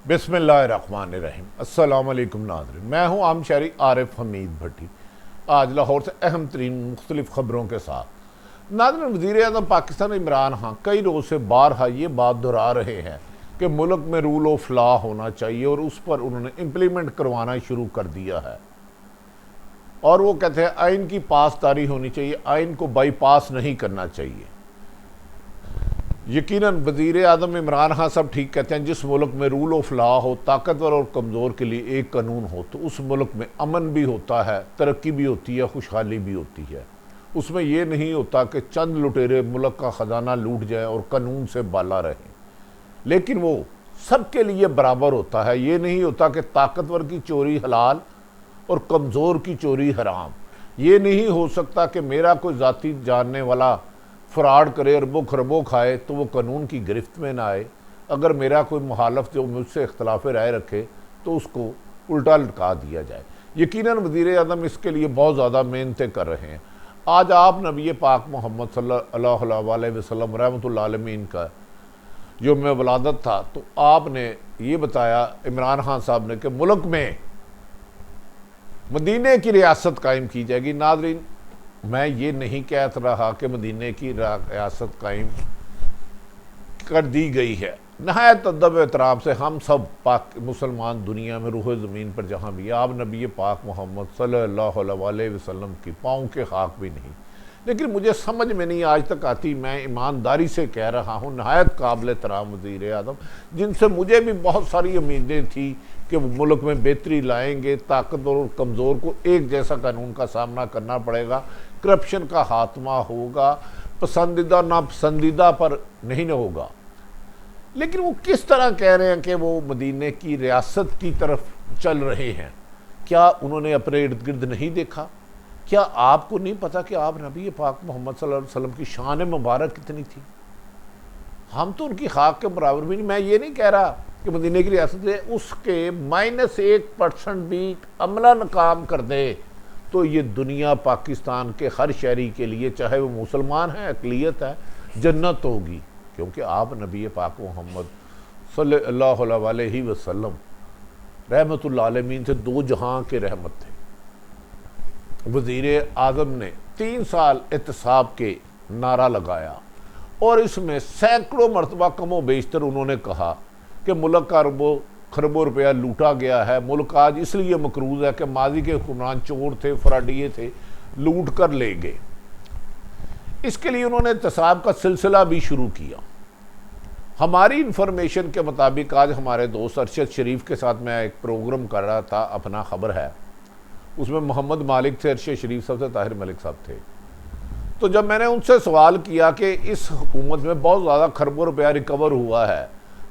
बिस्मिल्लाहिर्रहमानिर्रहीम। अस्सलाम वालेकुम नाज़रीन, मैं हूँ आम शहरी आरिफ हमीद भट्टी। आज लाहौर से अहम तरीन मुख्तलिफ ख़बरों के साथ। नाज़रीन, वज़ीर आज़म पाकिस्तान इमरान खान कई रोज़ से बारहा ये बात दोहरा रहे हैं कि मुल्क में रूल ऑफ लॉ होना चाहिए और उस पर उन्होंने इम्प्लीमेंट करवाना शुरू कर दिया है। और वो कहते हैं आइन की पासदारी होनी चाहिए, आइन को बाईपास नहीं करना चाहिए। यकीनन वज़ीर आज़म इमरान खान साहब ठीक कहते हैं, जिस मुल्क में रूल ऑफ लॉ हो, ताकतवर और कमज़ोर के लिए एक कानून हो, तो उस मुल्क में अमन भी होता है, तरक्की भी होती है, खुशहाली भी होती है। उसमें यह नहीं होता कि चंद लुटेरे मुल्क का ख़जाना लूट जाए और कानून से बाला रहें, लेकिन वो सबके लिए बराबर होता है। ये नहीं होता कि ताकतवर की चोरी हलाल और कमज़ोर की चोरी हराम। ये नहीं हो सकता कि मेरा कोई ज़ाती जानने वाला फ्रॉड करे, अरबों खरबों खाए, तो वो कानून की गिरफ्त में ना आए। अगर मेरा कोई मुखालफ जो मुझसे इख्तलाफ राय रखे तो उसको उल्टा लटका दिया जाए। यकीनन वज़ीर आज़म इसके लिए बहुत ज़्यादा मेहनतें कर रहे हैं। आज आप नबी पाक मोहम्मद सल्लल्लाहु अलैहि वसल्लम रहमतुल्लाह आलमीन का जो में वलादत था, तो आपने ये बताया इमरान खान साहब ने कि मुल्क में मदीने की रियासत कायम की जाएगी। नाज़रीन, मैं ये नहीं कह रहा कि मदीने की रियासत कायम कर दी गई है। नहायत अदब एहतराम से हम सब पाक मुसलमान दुनिया में रूह ज़मीन पर जहाँ भी, आप नबी पाक मोहम्मद सल्लल्लाहु अलैहि वसल्लम की पाँव के खाक भी नहीं। लेकिन मुझे समझ में नहीं आज तक आती, मैं ईमानदारी से कह रहा हूँ, नहायत काबिल एहतराम वज़ीर आज़म, जिनसे मुझे भी बहुत सारी उम्मीदें थी कि वो मुल्क में बेहतरी लाएंगे, ताकतवर और कमज़ोर को एक जैसा कानून का सामना करना पड़ेगा, करप्शन का खात्मा होगा, पसंदीदा नापसंदीदा पर नहीं न होगा। लेकिन वो किस तरह कह रहे हैं कि वो मदीने की रियासत की तरफ चल रहे हैं? क्या उन्होंने अपने इर्द गिर्द नहीं देखा? क्या आपको नहीं पता कि आप नबी पाक मोहम्मद सल्लल्लाहु अलैहि वसल्लम की शान मुबारक कितनी थी? हम तो उनकी खाक के बराबर भी नहीं। मैं ये नहीं कह रहा कि मदीने की रियासत है उसके -1% भी अमलन काम कर दे तो ये दुनिया पाकिस्तान के हर शहरी के लिए, चाहे वो मुसलमान है, अक़लियत है, जन्नत होगी। क्योंकि आप नबी पाक मोहम्मद सल्लल्लाहु अलैहि वसल्लम रहमतुल्लाह आलमीन से दो जहां के रहमत थे। वज़ीर आज़म ने 3 साल एहतसाब के नारा लगाया और इसमें सैकड़ों मरतबा कमो बेशतर उन्होंने कहा कि मुल्क का अरबों खरबों रुपया लूटा गया है। मुल्क आज इसलिए मकरूज़ है कि माजी के हुक्मरान चोर थे, फराडिये थे, लूट कर ले गए। इसके लिए उन्होंने एहतसाब का सिलसिला भी शुरू किया। हमारी इंफॉर्मेशन के मुताबिक आज हमारे दोस्त अरशद शरीफ के साथ मैं एक प्रोग्राम कर रहा था, अपना खबर है, उसमें मोहम्मद मालिक थे, अरशद शरीफ साहब से ताहिर मलिक साहब थे। तो जब मैंने उनसे सवाल किया कि इस हुकूमत में बहुत ज़्यादा खरबों रुपया रिकवर हुआ है,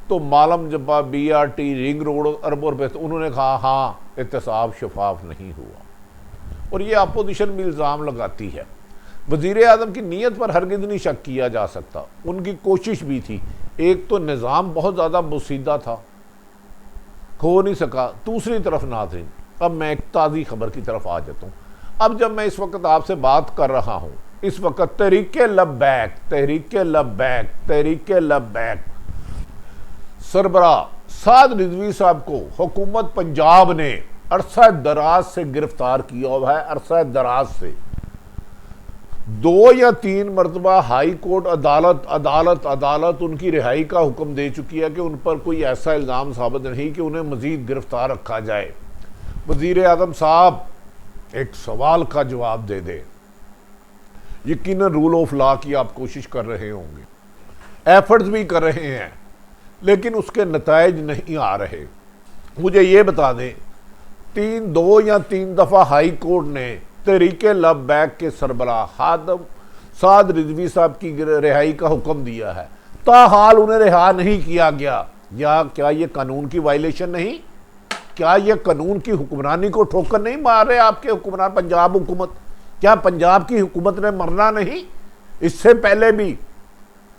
तो मालम जब्बा, BRT, रिंग रोड अरबों रुपये, तो उन्होंने कहा हाँ, एहतसाब शफाफ नहीं हुआ। और ये अपोजिशन भी इल्ज़ाम लगाती है। वज़ीर आज़म की नीयत पर हरगिज़ नहीं शक किया जा सकता, उनकी कोशिश भी थी। एक तो निज़ाम बहुत ज़्यादा मुसीदा था, खो नहीं सका। दूसरी तरफ नाज़रीन, अब मैं एक ताज़ी खबर की तरफ आ जाता हूँ। अब जब मैं इस वक्त आपसे बात कर रहा हूँ, इस वक्त तहरीके लब्बैक सरबरा साद रिजवी साहब को हुकूमत पंजाब ने अरसा दराज से गिरफ्तार किया हुआ है। अरसा दराज से 2 या 3 मरतबा हाई कोर्ट अदालत उनकी रिहाई का हुक्म दे चुकी है कि उन पर कोई ऐसा इल्ज़ाम साबित नहीं कि उन्हें मजीद गिरफ्तार रखा जाए। वज़ीर आज़म साहब एक सवाल का जवाब दे दें। यकीनन रूल ऑफ लॉ की आप कोशिश कर रहे होंगे, एफर्ट्स भी कर रहे हैं, लेकिन उसके नताइज नहीं आ रहे। मुझे ये बता दें, 2 या 3 दफ़ा हाई कोर्ट ने तहरीके लब्बैक के सरबराह हादम साद रिजवी साहब की रिहाई का हुक्म दिया है, ताहाल उन्हें रिहा नहीं किया गया। या क्या ये कानून की वायलेशन नहीं? क्या ये कानून की हुक्मरानी को ठोकर नहीं मार रहे आपके हुक्मरान पंजाब हुकूमत? क्या पंजाब की हुकूमत ने मरना नहीं? इससे पहले भी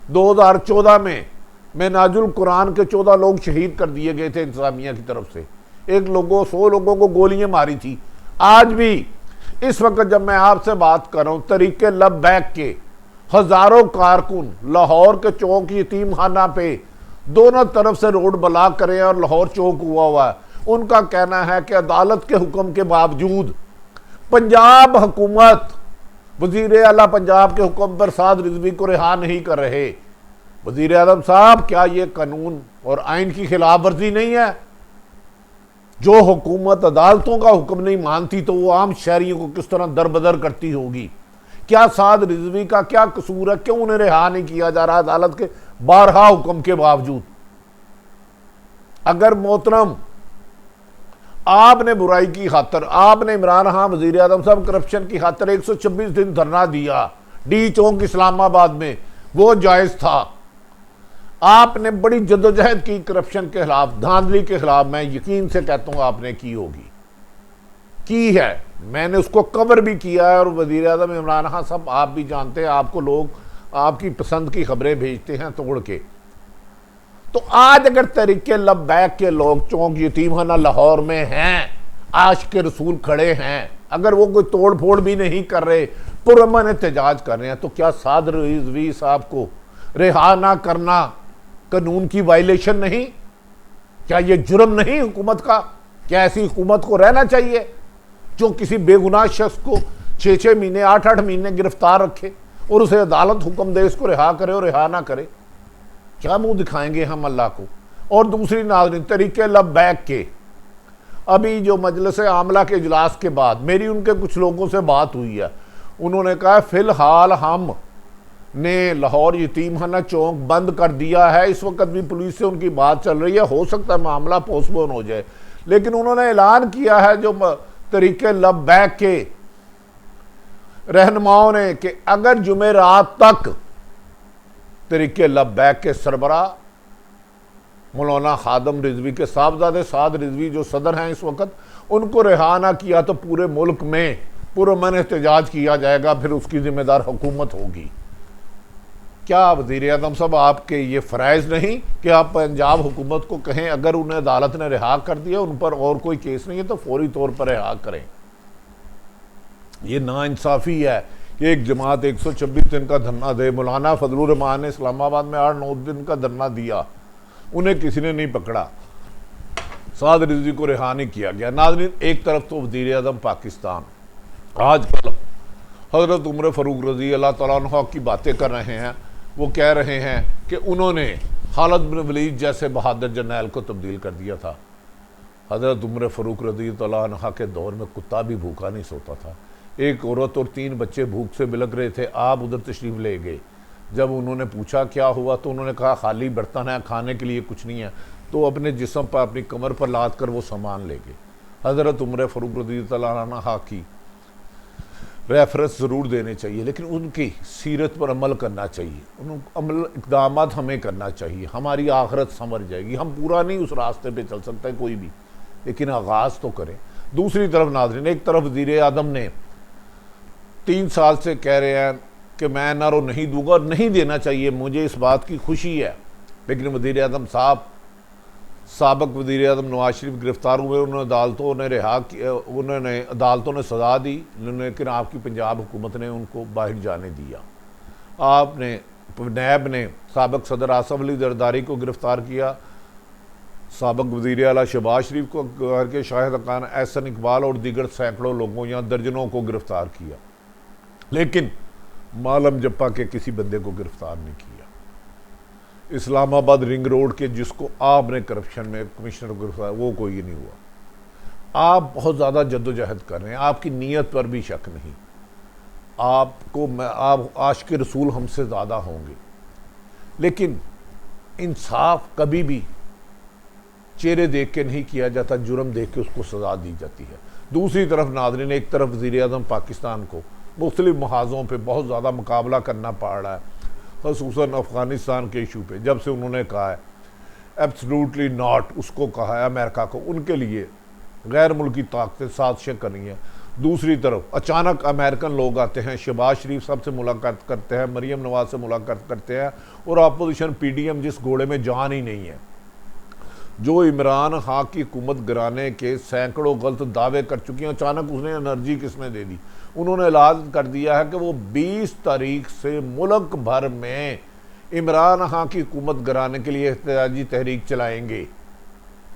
2014 में नाजुल कुरान के 14 लोग शहीद कर दिए गए थे इंतजामिया की तरफ से। 100 लोगों को गोलियां मारी थी। आज भी इस वक्त जब मैं आपसे बात कर रहा हूं, तरीके लब्बैक के हजारों कारकुन लाहौर के चौक यतीम खाना पे दोनों तरफ से रोड ब्लॉक करे और लाहौर चौक हुआ है। उनका कहना है कि अदालत के हुक्म के बावजूद पंजाब हुकूमत वजीर आला पंजाब के हुक्म पर साद रिजवी को रिहा नहीं कर रहे। वजीर आजम साहब, क्या ये कानून और आइन की खिलाफ वर्जी नहीं है? जो हुकूमत अदालतों का हुक्म नहीं मानती तो वो आम शहरियों को किस तरह दरबदर करती होगी? क्या साद रिजवी का क्या कसूर है? क्यों उन्हें रिहा नहीं किया जा रहा अदालत के 12 हुक्म के बावजूद? अगर मोहतरम आपने बुराई की खातर, आपने इमरान खान वजीर आजम साहब करप्शन की खातर 126 दिन धरना दिया डी चौक इस्लामाबाद में, वो जायज था। आपने बड़ी जद्दोजहद की करप्शन के खिलाफ, धांधली के खिलाफ, मैं यकीन से कहता हूं आपने की होगी, की है। मैंने उसको कवर भी किया है और वजीर आजम इमरान खान साहब आप भी जानते हैं, आपको लोग आपकी पसंद की खबरें भेजते हैं तोड़ के। तो आज अगर तरीके लब्बैक के लोग चौक यतीमखाना लाहौर में हैं, आशिक रसूल खड़े हैं, अगर वो कोई तोड़ फोड़ भी नहीं कर रहे, पुरअमन एहतजाज कर रहे हैं, तो क्या साद रिजवी साहब को रिहा ना करना कानून की वायलेशन नहीं? क्या ये जुर्म नहीं हुकूमत का? क्या ऐसी हुकूमत को रहना चाहिए जो किसी बेगुनाह शख्स को 6-6 महीने 8-8 महीने गिरफ्तार रखे और उसे अदालत हुक्म दे इसको रिहा करे और रिहा ना करे? क्या मुंह दिखाएंगे हम अल्लाह को? और दूसरी नाज़रीन, तरीके लब्बैक के अभी जो मजलिस आमला के इजलास के बाद मेरी उनके कुछ लोगों से बात हुई है, उन्होंने कहा फिलहाल हम ने लाहौर यतीमखाना चौक बंद कर दिया है, इस वक्त भी पुलिस से उनकी बात चल रही है, हो सकता है मामला पोस्टपोन हो जाए, लेकिन उन्होंने ऐलान किया है जो तरीके लब्बैक के रहनुमाओं ने कि अगर जुमेरात तक तरीके लब्बैक के सरबरा मौलाना खादम रिजवी के साहबजादे साद रिजवी जो सदर हैं इस वक्त, उनको रिहा ना किया तो पूरे मुल्क में पुरअमन एहतजाज किया जाएगा, फिर उसकी जिम्मेदार हुकूमत होगी। क्या वज़ीर आज़म साहब आपके ये फ़राइज़ नहीं कि आप पंजाब हुकूमत को कहें अगर उन्हें अदालत ने रिहा कर दिया, उन पर और कोई केस नहीं है तो फौरी तौर पर रिहा करें? ये नाइंसाफ़ी है कि एक जमात 126 दिन का धरना दे। मौलाना फजलुर रहमान ने इस्लामाबाद में 8-9 दिन का धरना दिया, उन्हें किसी ने नहीं पकड़ा, साद रिजवी को रिहा नहीं किया गया। नाज़रीन, एक तरफ तो वज़ीर आज़म पाकिस्तान आजकल हज़रत उमर फ़ारूक रज़ी अल्लाह तआला अन्हु की बातें कर रहे हैं, वो कह रहे हैं कि उन्होंने खालिद बिन वलीद जैसे बहादुर जर्नैल को तब्दील कर दिया था। हज़रत उमर फ़ारूक रज़ी अल्लाह अन्हु के दौर में कुत्ता भी भूखा नहीं सोता था। एक औरत और 3 बच्चे भूख से बिलक रहे थे, आप उधर तशरीफ़ ले गए। जब उन्होंने पूछा क्या हुआ तो उन्होंने कहा खाली बर्तन है, खाने के लिए कुछ नहीं है, तो अपने जिस्म पर अपनी कमर पर लाद कर वो सामान ले गए। हज़रत उमर फ़ारूक रज़ी अल्लाह अन्हु की रेफरेंस ज़रूर देने चाहिए, लेकिन उनकी सीरत पर अमल करना चाहिए, उन अमल इक़दाम हमें करना चाहिए, हमारी आखिरत संवर जाएगी। हम पूरा नहीं उस रास्ते पे चल सकते कोई भी, लेकिन आगाज़ तो करें। दूसरी तरफ नाज़रीन, एक तरफ वज़ीर आज़म ने 3 साल से कह रहे हैं कि मैं नारो नहीं दूंगा, और नहीं देना चाहिए, मुझे इस बात की खुशी है, लेकिन वज़ीर आज़म साहब, साबिक़ वज़ीर आज़म नवाज शरीफ गिरफ़्तार हुए, उन्होंने अदालतों ने रिहा किया, उन्होंने अदालतों ने सज़ा दी, लेकिन आपकी पंजाब हुकूमत ने उनको बाहर जाने दिया। आपने नैब ने साबिक़ सदर आसफ अली जरदारी को गिरफ़्तार किया, साबिक़ वज़ीर आला शहबाज शरीफ को करके शाहिद खान, एहसन इकबाल और दीगर सैकड़ों लोगों या दर्जनों को गिरफ़्तार किया, लेकिन मालम जप्पा के किसी बंदे को गिरफ़्तार नहीं किया। इस्लामाबाद रिंग रोड के जिसको आपने करप्शन में कमिश्नर को गिरफ्तार, वो कोई नहीं हुआ। आप बहुत ज़्यादा जद्दोजहद कर रहे हैं, आपकी नीयत पर भी शक नहीं, आप आशिक रसूल हमसे ज़्यादा होंगे, लेकिन इंसाफ कभी भी चेहरे देख के नहीं किया जाता, जुर्म देख के उसको सज़ा दी जाती है। दूसरी तरफ नाज़रीन, एक तरफ वज़ीर आज़म पाकिस्तान को मुख्तलिफ महाज़ों पर बहुत ज़्यादा मुकाबला करना पड़ रहा है, ख़ुसूसन अफ़गानिस्तान के इशू पे। जब से उन्होंने कहा है एब्सोल्युटली नॉट, उसको कहा है अमेरिका को, उनके लिए गैर मुल्की ताकतें साजिशें करनी है। दूसरी तरफ अचानक अमेरिकन लोग आते हैं, शहबाज शरीफ साहब से मुलाकात करते हैं, मरीम नवाज से मुलाकात करते हैं, और अपोजिशन PDM जिस घोड़े में जान ही नहीं है, जो इमरान खान की हुकूमत गिराने के सैकड़ों गलत दावे कर चुकी हैं, अचानक उसने एनर्जी किसने दे दी? उन्होंने ऐलान कर दिया है कि वो 20 तारीख से मुल्क भर में इमरान खान की हुकूमत गिराने के लिए एहतजाजी तहरीक चलाएंगे।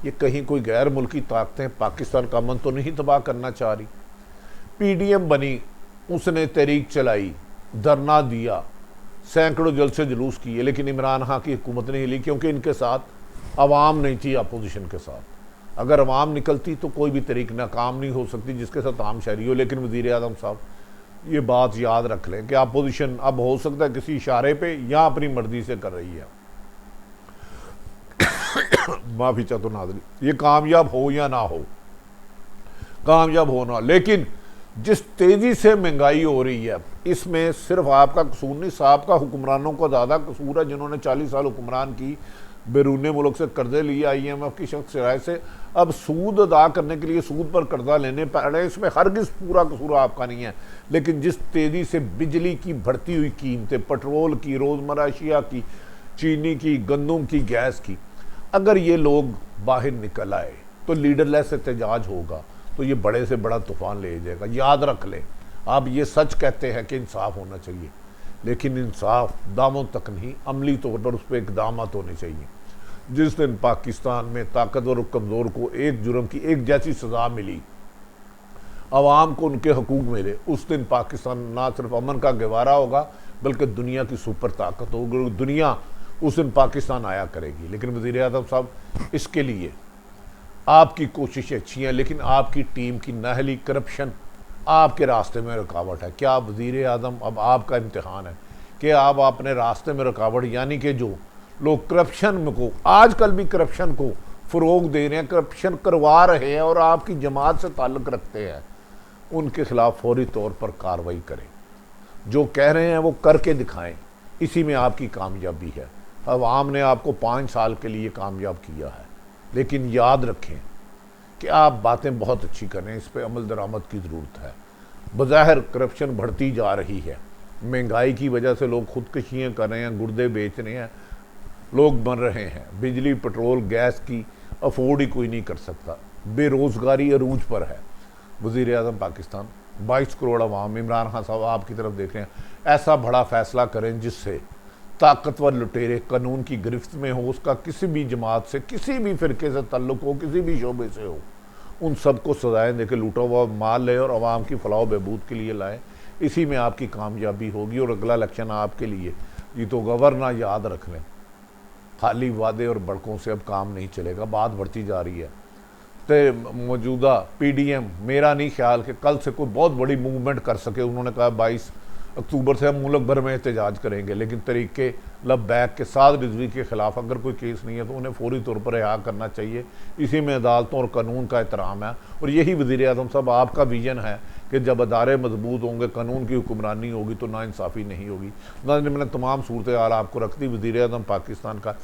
ये कहीं कोई गैर मुल्की ताकतें पाकिस्तान का अमन तो नहीं तबाह करना चाह रही। PDM बनी, उसने तहरीक चलाई, धरना दिया, सैकड़ों जलसे जुलूस किए, लेकिन इमरान खान की हुकूमत नहीं हिली, क्योंकि इनके साथ अवाम नहीं थी अपोजिशन के साथ। अगर अवाम निकलती तो कोई भी तरीक नाकाम नहीं हो सकती जिसके साथ आम शहरी हो। लेकिन वज़ीर आज़म साहब ये बात याद रख लें कि अपोजिशन अब हो सकता है किसी इशारे पे या अपनी मर्जी से कर रही है। माफ़ी चाहता हूं नाज़रीन, ये कामयाब हो या ना हो, कामयाब होना, लेकिन जिस तेज़ी से महंगाई हो रही है इसमें सिर्फ आपका कसूर नहीं, साहब का हुक्मरानों को ज़्यादा कसूर है, जिन्होंने 40 साल हुक्मरान की, बैरून मुल्क से कर्जे लिए IMF की शख्स राय से, अब सूद अदा करने के लिए सूद पर कर्जा लेने पड़े। इसमें हरगिज़ पूरा कसूर आपका नहीं है, लेकिन जिस तेज़ी से बिजली की बढ़ती हुई कीमतें, पेट्रोल की, रोज़मर्रा अशिया की, चीनी की, गंदम की, गैस की, अगर ये लोग बाहर निकल आए तो लीडरलेस एहतजाज होगा तो ये बड़े से बड़ा तूफान ले जाएगा। याद रख लें, आप ये सच कहते हैं कि इंसाफ होना चाहिए, लेकिन इंसाफ दामों तक नहीं, अमली तौर पर उस पर इकदामात होने चाहिए। जिस दिन पाकिस्तान में ताकतवर और कमज़ोर को एक जुर्म की एक जैसी सज़ा मिली, अवाम को उनके हकूक़ मिले, उस दिन पाकिस्तान ना सिर्फ अमन का गवारा होगा बल्कि दुनिया की सुपर ताकत होगी। दुनिया उस दिन पाकिस्तान आया करेगी। लेकिन वज़ीर आज़म साहब, इसके लिए आपकी कोशिशें अच्छी हैं, लेकिन आपकी टीम की नाअहली, करप्शन आपके रास्ते में रुकावट है। क्या वज़ीर आज़म, अब आपका इम्तिहान है कि आप अपने रास्ते में रुकावट, यानी कि जो लोग करप्शन को, आजकल भी करप्शन को फ़रोग दे रहे हैं, करप्शन करवा रहे हैं और आपकी जमात से ताल्लुक़ रखते हैं, उनके ख़िलाफ़ फौरी तौर पर कार्रवाई करें। जो कह रहे हैं वो करके दिखाएं, इसी में आपकी कामयाबी है। अवाम ने आपको 5 साल के लिए कामयाब किया है, लेकिन याद रखें कि आप बातें बहुत अच्छी करें, इस पर अमल दरामद की ज़रूरत है। बज़ाहिर करप्शन बढ़ती जा रही है, महंगाई की वजह से लोग खुदकशियाँ कर रहे हैं, गुर्दे बेच रहे हैं, लोग मर रहे हैं, बिजली, पेट्रोल, गैस की अफोर्ड ही कोई नहीं कर सकता, बेरोज़गारी अरूज पर है। वज़ीर आज़म पाकिस्तान, 22 करोड़ अवाम, इमरान खान साहब आपकी तरफ देख रहे हैं, ऐसा बड़ा फ़ैसला करें जिससे ताकतवर लुटेरे कानून की गिरफ्त में हो, उसका किसी भी जमात से, किसी भी फ़िरके से ताल्लुक़ हो, किसी भी शोबे से हो, उन सबको सजाएँ दे के लूटा हुआ माल ले और आवाम की फलाह बहबूद के लिए लाएँ। इसी में आपकी कामयाबी होगी और अगला इलेक्शन आपके लिए ये तो गवर्नर याद रख लें। खाली वादे और बड़कों से अब काम नहीं चलेगा, बात बढ़ती जा रही है। तो मौजूदा PDM, मेरा नहीं ख्याल कि कल से कोई बहुत बड़ी मूवमेंट कर सके। उन्होंने कहा 22 अक्टूबर से हम मुल्क भर में एहतजाज करेंगे, लेकिन तरीके लबैक के साथ रिजवी के ख़िलाफ़ अगर कोई केस नहीं है तो उन्हें फौरी तौर पर रिहा करना चाहिए। इसी में अदालतों और कानून का एहतराम है, और यही वज़ीर आज़म साहब आपका विजन है कि जब अदारे मजबूत होंगे, कानून की हुक्मरानी होगी तो नाइंसाफ़ी नहीं होगी। मैंने तमाम सूरत हाल आपको रख दी। वज़ीर आज़म पाकिस्तान का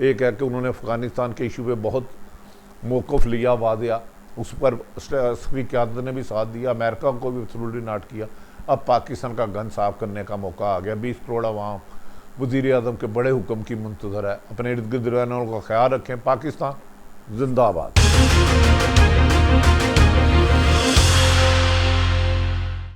एक है कि उन्होंने अफ़गानिस्तान के इशू पर बहुत मौक़िफ़ लिया, वादिया, उस पर अस्करी क़यादत ने भी साथ दिया, अमेरिका को भी एब्सोल्युटली नॉट किया। अब पाकिस्तान का गन साफ करने का मौका आ गया। 20 करोड़ अवाम वज़ीर आज़म के बड़े हुक्म की मुंतज़र है। अपने इर्द गिर्द रहने का ख्याल रखें। पाकिस्तान जिंदाबाद।